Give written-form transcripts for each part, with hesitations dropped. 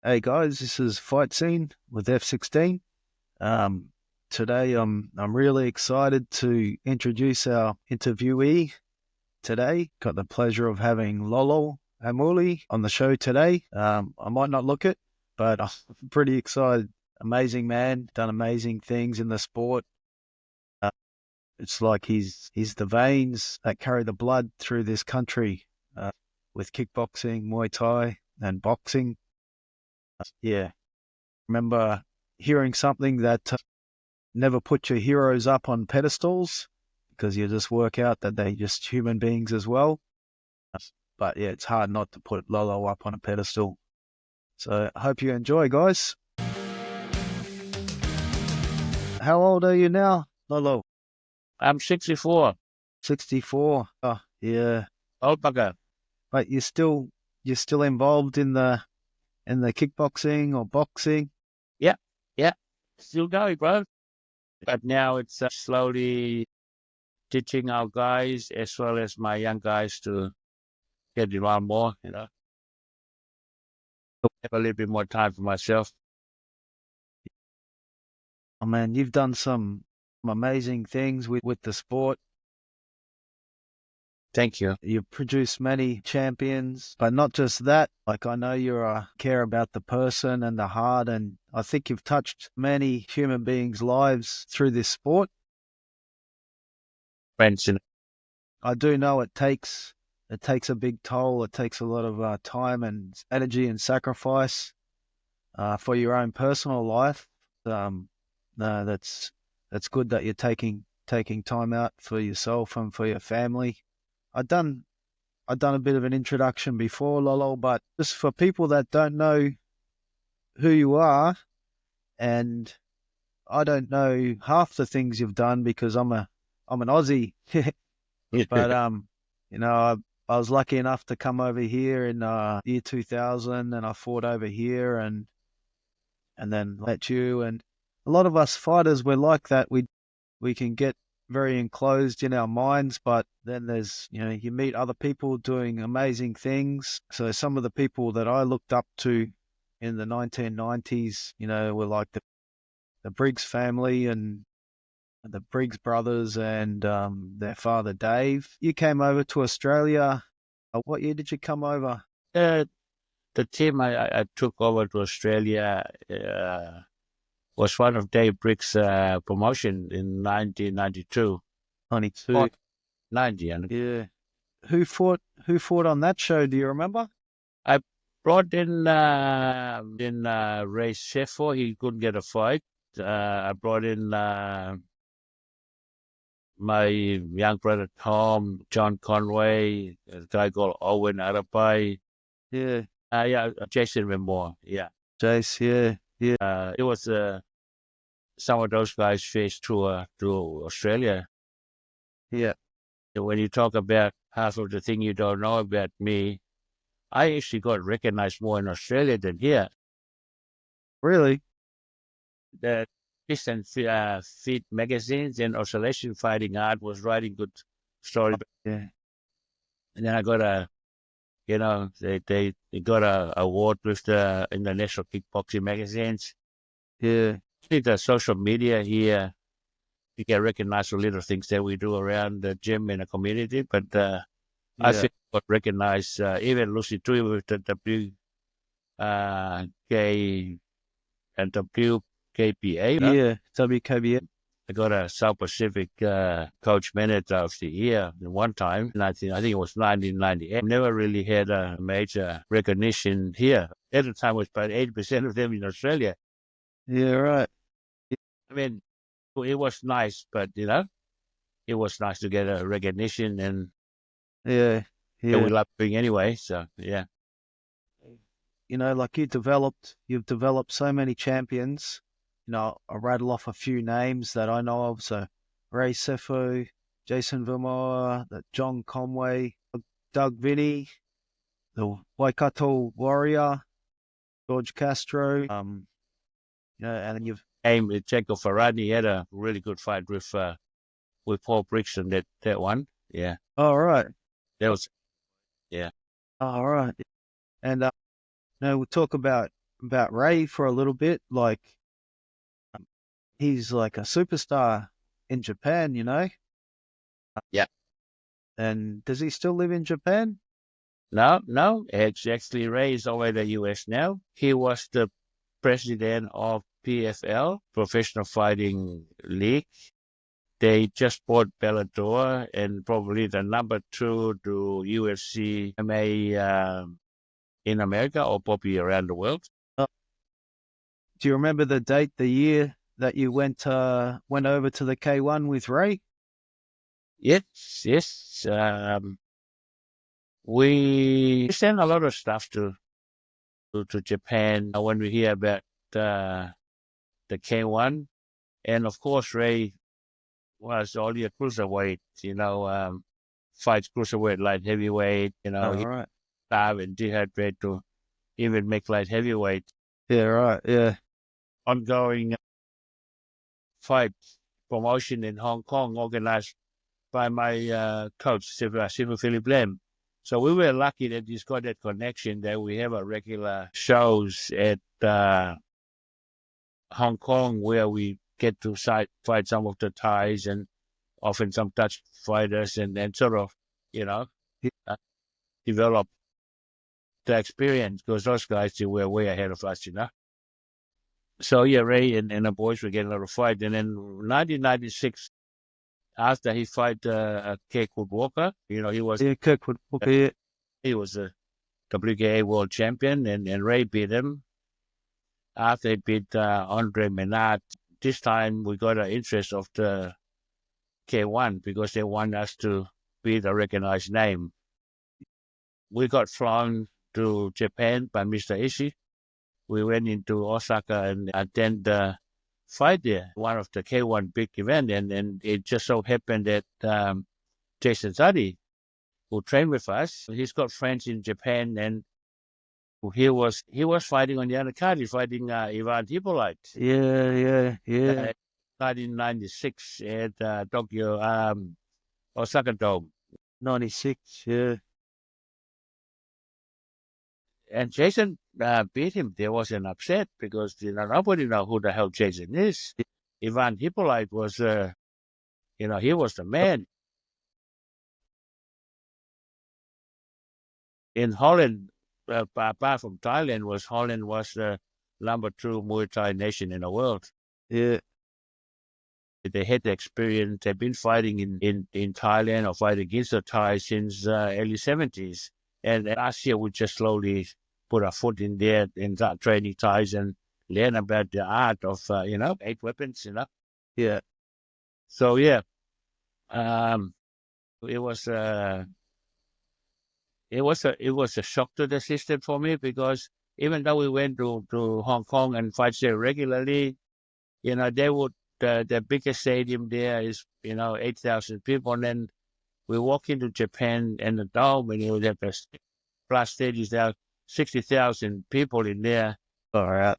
Hey guys, this is FightScene with F16. Today I'm really excited to introduce our interviewee today. Got the pleasure of having Lolo Heimuli on the show today. I might not look it, but I'm pretty excited. Amazing man, done amazing things in the sport. It's like he's the veins that carry the blood through this country with kickboxing, Muay Thai, and boxing. Yeah, remember hearing something that never put your heroes up on pedestals because you just work out that they're just human beings as well. But yeah, it's hard not to put Lolo up on a pedestal. So I hope you enjoy, guys. How old are you now, Lolo? I'm 64. 64. Oh, yeah. Old bugger. But you're still involved in the kickboxing or boxing? Yeah. Still going, bro. But now it's slowly teaching our guys as well as my young guys to get around more, have a little bit more time for myself. Oh man, you've done some amazing things with the sport. Thank you. You've produced many champions, but not just that. Like, I know you care about the person and the heart, and I think you've touched many human beings' lives through this sport. Friends, I do know it takes a big toll. It takes a lot of time and energy and sacrifice for your own personal life. No, that's good that you're taking time out for yourself and for your family. I've done a bit of an introduction before, Lolo, but just for people that don't know who you are, and I don't know half the things you've done because I'm an Aussie, but I was lucky enough to come over here in year 2000, and I fought over here, and then met you. And a lot of us fighters, we're like that. We can get very enclosed in our minds, but then there's, you meet other people doing amazing things. So some of the people that I looked up to in the 1990s, were like the Briggs family and the Briggs brothers and their father Dave. You came over to Australia. What year did you come over? the team I took over to Australia was one of Dave Briggs' promotion in 1992. 92. 90. Yeah. Who fought on that show? Do you remember? I brought in Ray Sefo. He couldn't get a fight. I brought in my young brother Tom, John Conway, a guy called Owen Arapai. Yeah. Jayson Vemoa. Yeah. Jace, yeah. It was some of those guys faced to Australia. Yeah. When you talk about half of the thing you don't know about me, I actually got recognized more in Australia than here. Really? The Fist and Feet magazines and Oscillation Fighting Art was writing good stories. Yeah. And then I got they got a award with the International Kickboxing magazines. Yeah. The social media here, you get recognized for little things that we do around the gym in the community. But I think got recognized, even Lucy Tui with the WK and WKPA. Yeah, WKBA. I got a South Pacific Coach Manager of the Year one time. I think it was 1998. Never really had a major recognition here. At the time, it was about 80% of them in Australia. Yeah, right. I mean, it was nice, but it was nice to get a recognition, and yeah, we love doing anyway. So yeah, like you've developed so many champions. I'll rattle off a few names that I know of. So Ray Sefo, Jayson Vemoa, John Conway, Doug Vinney, the Waikato Warrior, George Castro. And then you've aimed at Jacob Farani. Had a really good fight with Paul Briggs and that one. Yeah. All right. That was, yeah. All right. And we'll talk about about Ray for a little bit. Like, he's like a superstar in Japan, you know? Yeah. And does he still live in Japan? No, it's actually Ray is over the US now. He was the president of PFL, Professional Fighting League. They just bought Bellator and probably the number 2 to UFC MMA in America or probably around the world. Uh, do you remember the date, the year that you went over to the K1 with Ray? Yes. We send a lot of stuff to Japan when we hear about the K1. And of course, Ray was only a cruiserweight, fights cruiserweight, light heavyweight, Oh, he right. starved and dehydrated to even make light heavyweight. Yeah, right. Yeah. Ongoing fight promotion in Hong Kong organized by my coach, Sefo Philip Lam. So we were lucky that he's got that connection that we have a regular shows at Hong Kong where we get to fight some of the Thais and often some Dutch fighters and sort of, uh, develop the experience because those guys, they were way ahead of us. So yeah, Ray and the boys were getting a lot of fight. And then 1996, after he fight Kirkwood Walker, he was Yeah, Kirkwood Walker. Yeah. a WKA world champion, and Ray beat him. After he beat Andre Menard, this time we got an interest of the K1 because they want us to be the recognized name. We got flown to Japan by Mr. Ishii. We went into Osaka and attended the fight there, one of the K1 big event, and it just so happened that Jayson Suttie, who trained with us, he's got friends in Japan, and he was fighting on the other card. He's fighting Ivan Hippolyte. Yeah. 1996 at Tokyo Osaka Dome. 96. Yeah. And Jayson beat him. There was an upset because nobody know who the hell Jayson is. Ivan Hippolyte was, he was the man. In Holland, apart from Thailand, Holland was the number 2 Muay Thai nation in the world. Yeah. They had the experience. They've been fighting in Thailand or fighting against the Thai since early 70s. And last year we just slowly put our foot in there and start training Thais and learn about the art of, 8 weapons, Yeah. So yeah, it was a shock to the system for me because even though we went to Hong Kong and fight there regularly, they would the biggest stadium there is 8,000 people, and then we walk into Japan and the dome and you would have the plus stages there, 60,000 people in there. All right.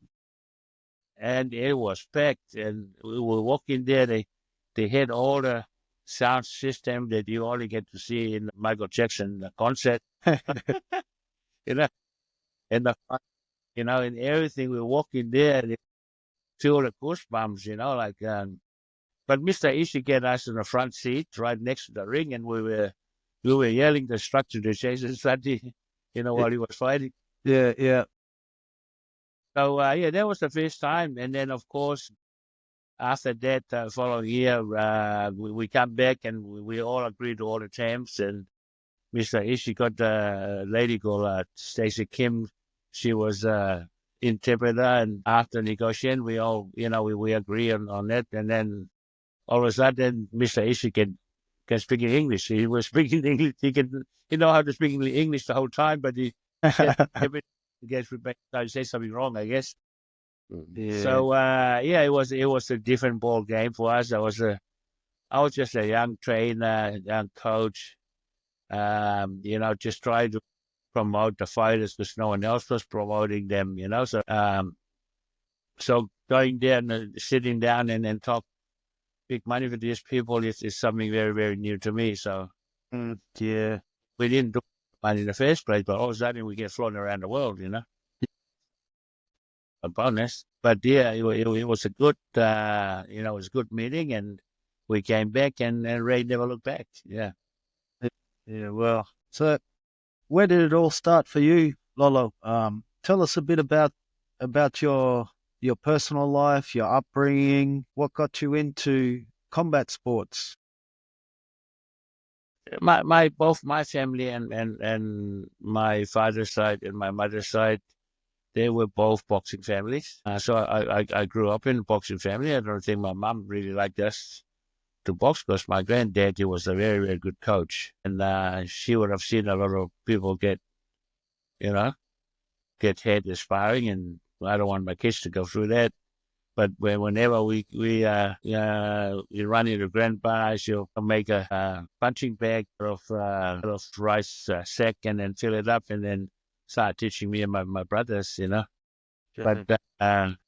And it was packed, and we were walking there. They had all the sound system that you only get to see in Michael Jackson concert, you know, and and everything. We walk in there, and feel the goosebumps, like. But Mr. Ishii get us in the front seat, right next to the ring, and we were yelling the structure to Jayson Suttie, while he was fighting. Yeah. So yeah, that was the first time, and then of course after that, following year, we come back and we all agreed to all the terms. And Mr. Ishii got a lady called Stacey Kim. She was interpreter, and after negotiation, we all, we agree on that. And then all of a sudden, Mr. Ishii can speak in English. He was speaking English. He know how to speak English the whole time, but he every gets I say something wrong, I guess. Yeah. So yeah, it was a different ball game for us. I was just a young trainer, young coach. Just trying to promote the fighters because no one else was promoting them. So going there and sitting down and then talk big money for these people is something very, very new to me. So Yeah. we didn't do money in the first place, but all of a sudden we get flown around the world. bonus. But yeah, it was a good, it was a good meeting, and we came back, and Ray never looked back. Yeah. Yeah, well, so where did it all start for you, Lolo? Tell us a bit about your personal life, your upbringing, what got you into combat sports. Both my family and my father's side and my mother's side, they were both boxing families. So I grew up in a boxing family. I don't think my mom really liked us to box because my granddad, he was a very, very good coach. And she would have seen a lot of people you know, get hurt aspiring. And I don't want my kids to go through that. But whenever you run into grandpa, she'll make a punching bag of rice sack and then fill it up and then start teaching me and my brothers. But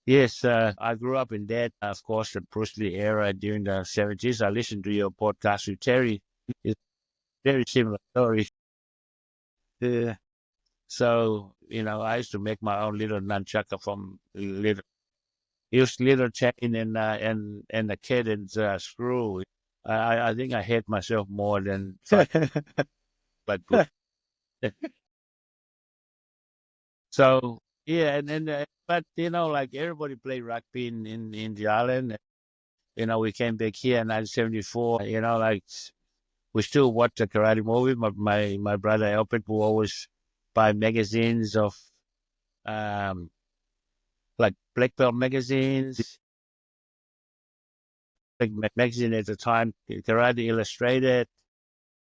yes, I grew up in that, of course, the Bruce Lee era during the 70s. I listened to your podcast with Terry. It's very similar story. Yeah. So, I used to make my own little nunchucker from used little chain and a kid and screw. I think I hate myself more than fight, but good. So yeah, and then but like everybody played rugby in the island. We came back here in 1974. Like we still watch the karate movie. My brother Albert will always buy magazines of like black belt magazines. Like magazine at the time, Karate Illustrated,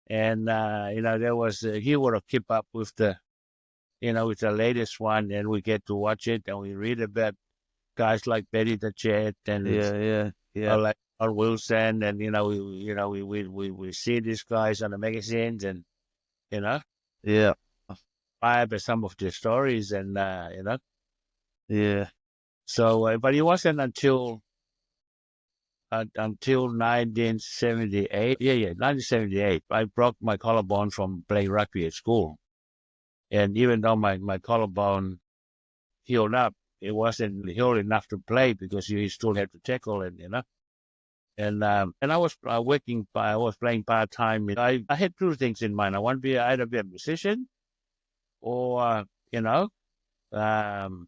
and there was he would have keep up with with the latest one, and we get to watch it and we read about guys like Betty the Jet and Yeah. like Al Wilson, and we see these guys on the magazines, and you know Yeah. buy some of their stories, and Yeah. so but it wasn't until 1978. Yeah, 1978. I broke my collarbone from playing rugby at school. And even though my collarbone healed up, it wasn't healed enough to play because you still had to tackle it. And I was I was playing part time. I had two things in mind. I want to either be a musician or um,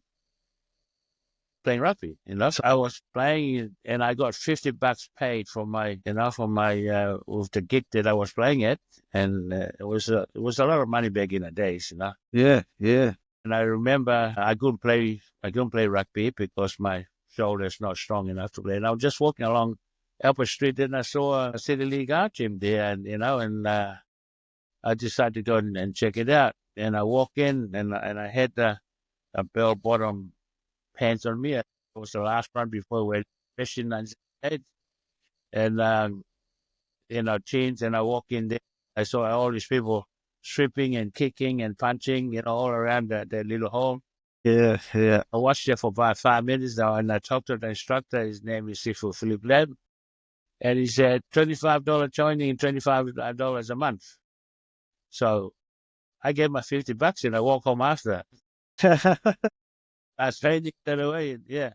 playing rugby. So, I was playing and I got $50 paid for my with the gig that I was playing at, and it was a lot of money back in the days. yeah. Yeah. And I remember I couldn't play rugby because my shoulder's not strong enough to play. And I was just walking along Ep5 Street, and I saw a City League art gym there, and I decided to go and check it out. And I walk in, and I had a bell bottom pants on me. It was the last one before we went fishing and jeans. And I walk in there. I saw all these people stripping and kicking and punching, all around that little hole. Yeah. Yeah. I watched it for about 5 minutes now, and I talked to the instructor. His name is Sefo Philip Leb, and he said $25 joining and $25 a month. So I gave my $50 and I walk home after. I was training that away, yeah.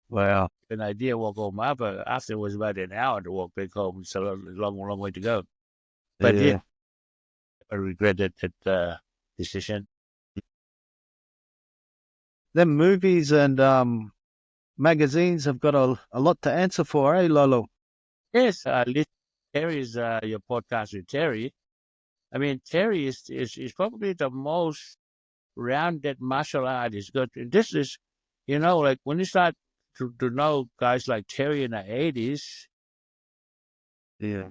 Wow. An idea walk home after it was about an hour to walk back home. It's a long way to go. But yeah, I regretted that decision. Them movies and magazines have got a lot to answer for, eh, Lolo? Yes, Terry's your podcast with Terry. I mean, Terry is probably the most rounded martial artist. Good. This is, like when you start to know guys like Terry in the 80s, Yeah.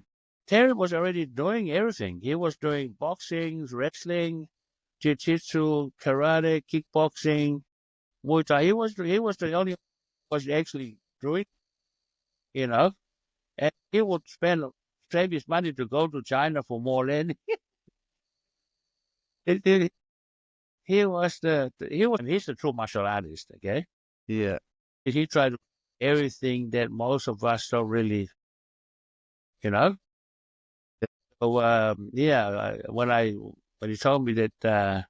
Terry was already doing everything. He was doing boxing, wrestling, jiu-jitsu, karate, kickboxing, Muay Thai. He was the only one who was actually doing, and he would save his money to go to China for more land. He's the true martial artist. Okay, Yeah. he tried everything that most of us don't really, you know. So when he told me that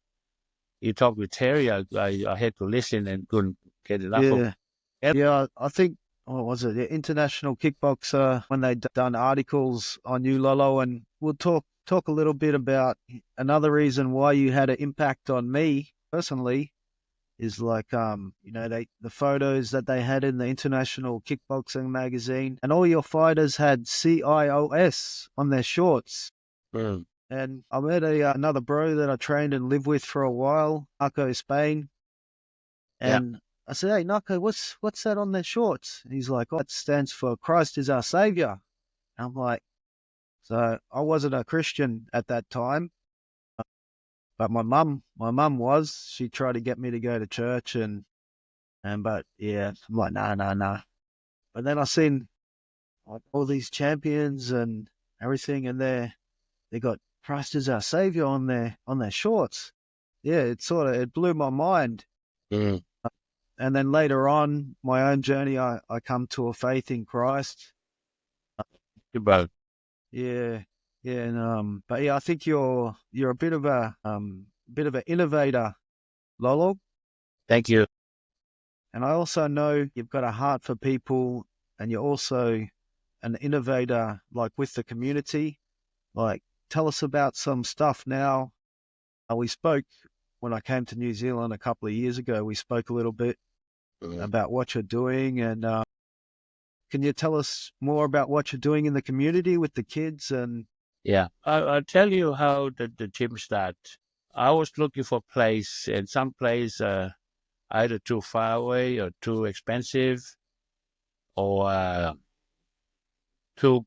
you talked with Terry, I had to listen and couldn't get enough of Yeah. it. Yeah, I think, what was it? The International Kickboxer, when they done articles on you, Lolo, and we'll talk a little bit about another reason why you had an impact on me personally is like the photos that they had in the International Kickboxing magazine, and all your fighters had CIOS on their shorts. Mm. And I met another bro that I trained and lived with for a while, Marco Spain, Yeah. and I said, "Hey, Narco, what's that on their shorts?" And he's like, "Oh, it stands for Christ is our Savior." And I'm like, so I wasn't a Christian at that time, but my mum was. She tried to get me to go to church, but yeah, I'm like, nah. But then I seen like all these champions and everything, and they got Christ is our Savior on their shorts. Yeah, it blew my mind. Mm. And then later on, my own journey, I come to a faith in Christ. About. Yeah, yeah, and but yeah, I think you're a bit of an innovator, Lolo. Thank you. And I also know you've got a heart for people, and you're also an innovator, like with the community. Like, tell us about some stuff now. We spoke when I came to New Zealand a couple of years ago. We spoke a little bit about what you're doing, and can you tell us more about what you're doing in the community with the kids? And Yeah. I'll tell you how the gym started. I was looking for a place, and some place either too far away or too expensive or too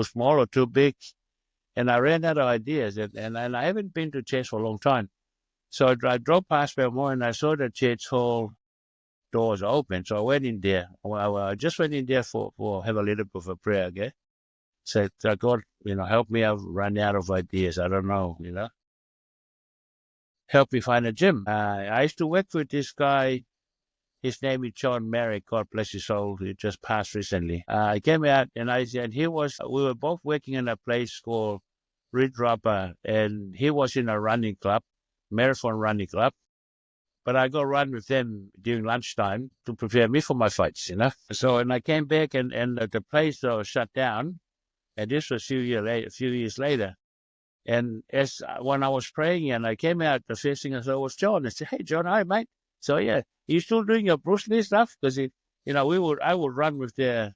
small or too big. And I ran out of ideas, and I haven't been to church for a long time. So I drove past Balmoral and I saw the church hall doors open. So I went in there. Well, I just went in there for have a little bit of a prayer, okay? Said, God, help me out, run out of ideas. I don't know, help me find a gym. I used to work with this guy. His name is John Merrick. God bless his soul. He just passed recently. I came out and we were both working in a place called Red Rubber, and he was in a running club, marathon running club. But I go run with them during lunchtime to prepare me for my fights, So, and I came back and the place was shut down. And this was a few years later. And when I was praying and I came out, the first thing I saw was John. I said, "Hey, John, hi, mate." So yeah, you still doing your Bruce Lee stuff? Because I would run with their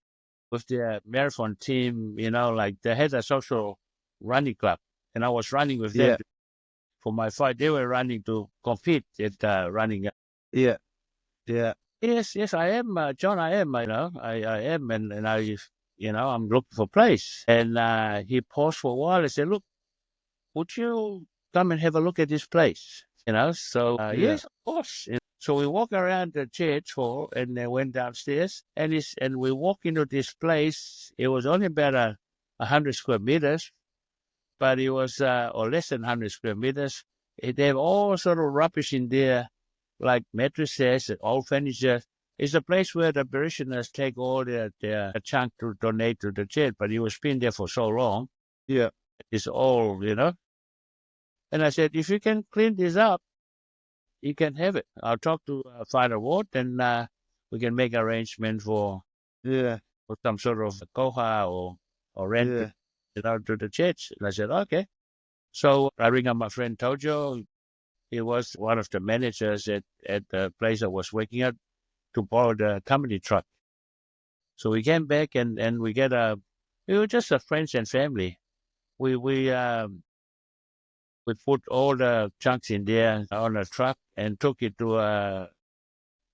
marathon team. Like they had a social running club, and I was running with them yeah, for my fight. They were running to compete at running. yeah, yeah, Yes, I am, John. I am. I am, and I'm looking for a place. And he paused for a while. I said, "Look, would you come and have a look at this place?" So yeah, yes, of course. So we walk around the church hall and then went downstairs and we walk into this place. It was only about 100 square meters, but it was, or less than 100 square meters. They have all sort of rubbish in there, like mattresses and old furniture. It's a place where the parishioners take all their chunk to donate to the church, but it was been there for so long. yeah, It's all, And I said, if you can clean this up, you can have it. I'll talk to Father Ward, and we can make arrangement for yeah, some sort of koha or rent yeah, to the church. And I said, okay. So I ring up my friend Tojo. He was one of the managers at the place I was working at, to borrow the company truck. So we came back and we were just a friends and family. We put all the chunks in there on a truck and took it to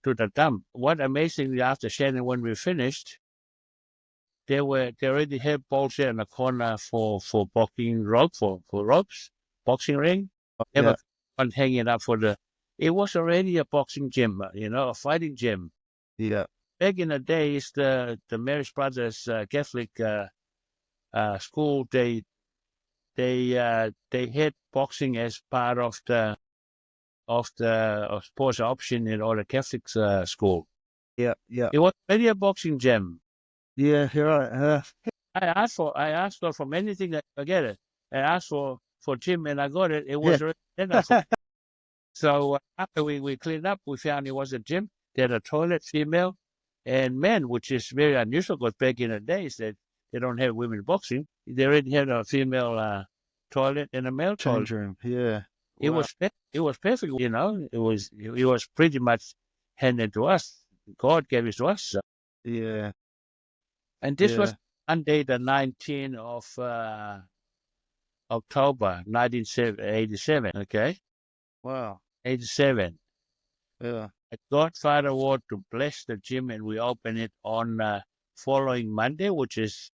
the dump. What amazingly, after Shannon, when we finished, they already had balls there in the corner for boxing rope for ropes, boxing ring. Have yeah, one hanging up for the. It was already a boxing gym, a fighting gym. yeah, Back in the days, the Marist Brothers Catholic school, they had boxing as part of the sports option in all the Catholic school. yeah, yeah, It was already a boxing gym. yeah. Here I asked God for anything that I get it. I asked for gym and I got it. It yeah, was already there. So after we cleaned up, we found it was a gym. They had a toilet, female and men, which is very unusual because back in the days that they don't have women boxing. They already had a female toilet and a male toilet. Change room. Yeah. It Wow. was perfect, you know. It was pretty much handed to us. God gave it to us. So. Yeah. And this was Yeah. Monday, the 19th of October, 1987. Okay, Wow. 87. Yeah. A Godfather Award to bless the gym, and we open it on following Monday, which is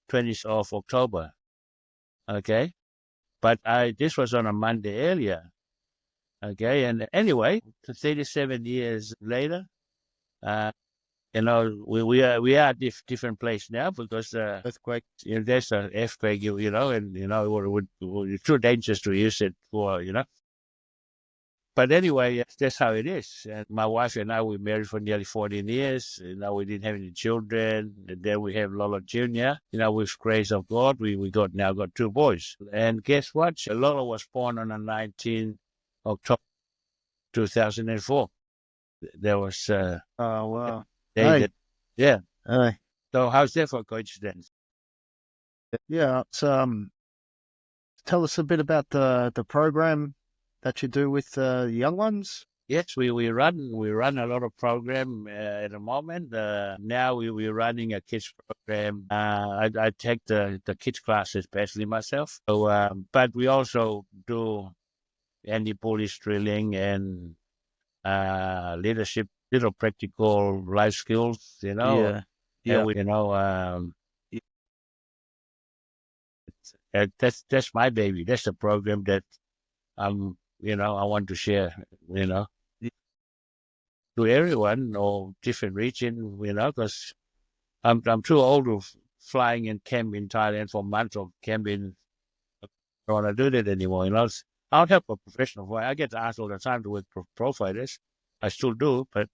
20th of October. Okay, but this was on a Monday earlier. Okay, and anyway, 37 years later, you know, we are different place now because Earthquake. there's an earthquake, you know, and you know it's too dangerous to use it for, you know. But anyway, that's how it is. And my wife and I, we married for nearly 14 years. You know, we didn't have any children. And then we have Lolo Jr. You know, with grace of God, we now got 2 boys. And guess what? Lolo was born on the 19th October 2004. There was Oh, wow. they Hey. that yeah. Hey. So how's that for coincidence? Yeah. So, tell us a bit about the program that you do with the young ones. Yes, we run a lot of program at the moment. Now we're running a kids program. I take the kids classes, especially myself. So, but we also do anti-bully drilling and leadership, little practical life skills. You know, Yeah. and Yeah. we, you know, Yeah. that's my baby. That's the program that you know, I want to share. You know. To everyone or different region, you know, because I'm too old to flying in camp in Thailand for months or camping. I don't want to do that anymore, you know. I'll help a professional fight. I get asked all the time to work pro fighters. I still do, but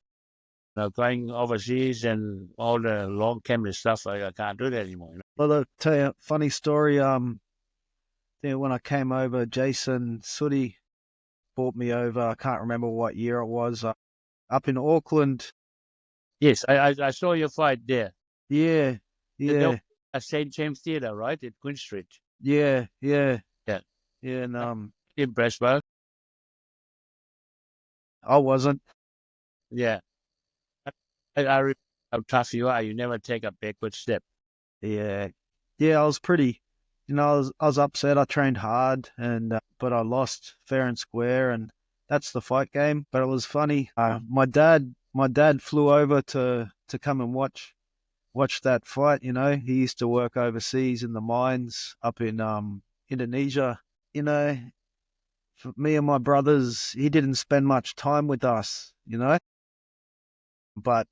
you know, going overseas and all the long camp and stuff, I can't do that anymore. You know? Well, I'll tell you a funny story. When I came over, Jayson Suttie brought me over. I can't remember what year it was. Up in Auckland. Yes, I saw your fight there. Yeah. The Yeah. at St. James Theatre, right, at Queen Street. Yeah. Yeah. Yeah, Yeah. And impressed, bro. I wasn't. Yeah. I remember how tough you are. You never take a backward step. Yeah. Yeah. I was pretty. I was upset. I trained hard, and but I lost fair and square, and that's the fight game. But it was funny. My dad flew over to come and watch that fight. You know, he used to work overseas in the mines up in Indonesia. You know, for me and my brothers, he didn't spend much time with us. You know, but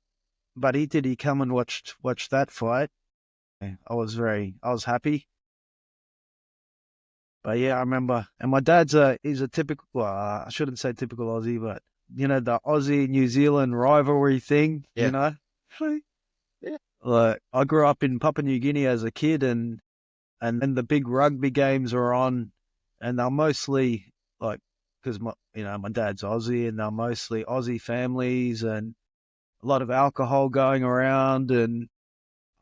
he did. He come and watched that fight. I was happy. But yeah, I remember. And my dad's he's a typical. Well, I shouldn't say typical Aussie, but you know the Aussie New Zealand rivalry thing. Yeah. You know, Yeah. like I grew up in Papua New Guinea as a kid, and then the big rugby games are on, and they're mostly like because my dad's Aussie, and they're mostly Aussie families, and a lot of alcohol going around, and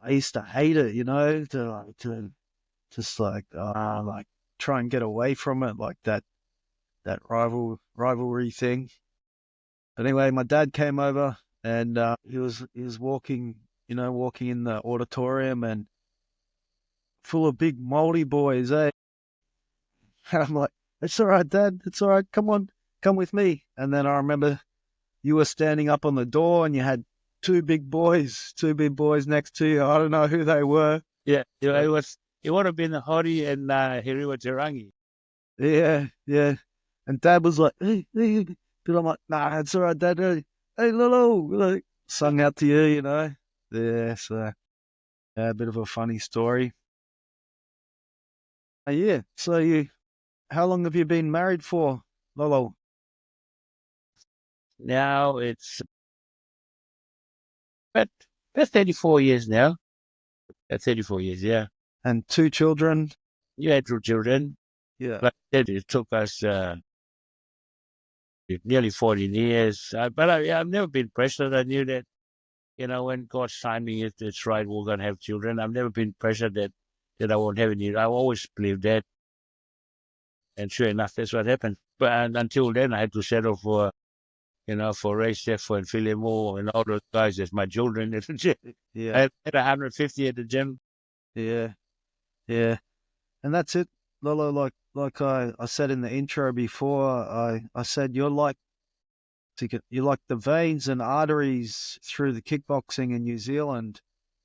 I used to hate it, you know, to just like try and get away from it, like that rivalry thing. But anyway, my dad came over, and he was walking, walking in the auditorium, and full of big Māori boys, eh? And I'm like, it's all right, Dad. It's all right. Come on, come with me. And then I remember you were standing up on the door and you had two big boys next to you. I don't know who they were. Yeah. It would have been Hori and Hiriwa Tirangi. Yeah, yeah. And Dad was like, hey. But I'm like, nah, it's all right, Dad. Hey, Lolo. Like, sung out to you, you know. Yeah, so yeah, a bit of a funny story. Yeah. So how long have you been married for, Lolo? Now it's but that's 34 years now. That's 34 years, yeah. And two children? You had two children. Yeah. But it took us nearly 14 years. But I've never been pressured. I knew that, when God's timing it's right, we're going to have children. I've never been pressured that I won't have any. I always believed that. And sure enough, that's what happened. But until then, I had to settle for, for Ray Sefo and Philip Moore and all those guys as my children at the gym. Yeah. I had 150 at the gym. Yeah. Yeah. And that's it, Lolo. Like I said in the intro before, I said you're like the veins and arteries through the kickboxing in New Zealand.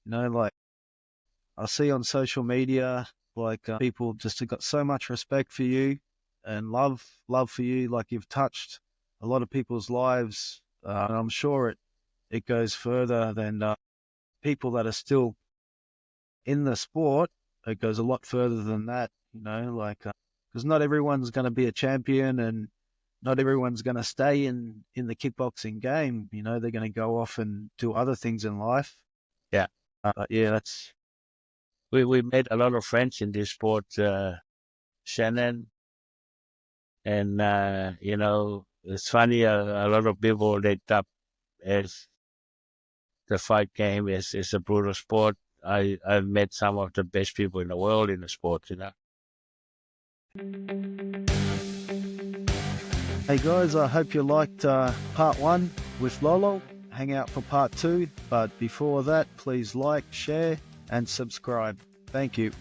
Like I see on social media, like people just have got so much respect for you and love for you. Like you've touched a lot of people's lives, and I'm sure it goes further than people that are still in the sport. It goes a lot further than that, like because not everyone's going to be a champion, and not everyone's going to stay in the kickboxing game. They're going to go off and do other things in life. Yeah. Yeah, that's. We made a lot of friends in this sport, Shannon. And, it's funny, a lot of people looked up as the fight game is a brutal sport. I've met some of the best people in the world in the sport, Hey guys, I hope you liked part 1 with Lolo. Hang out for part 2. But before that, please like, share, and subscribe. Thank you.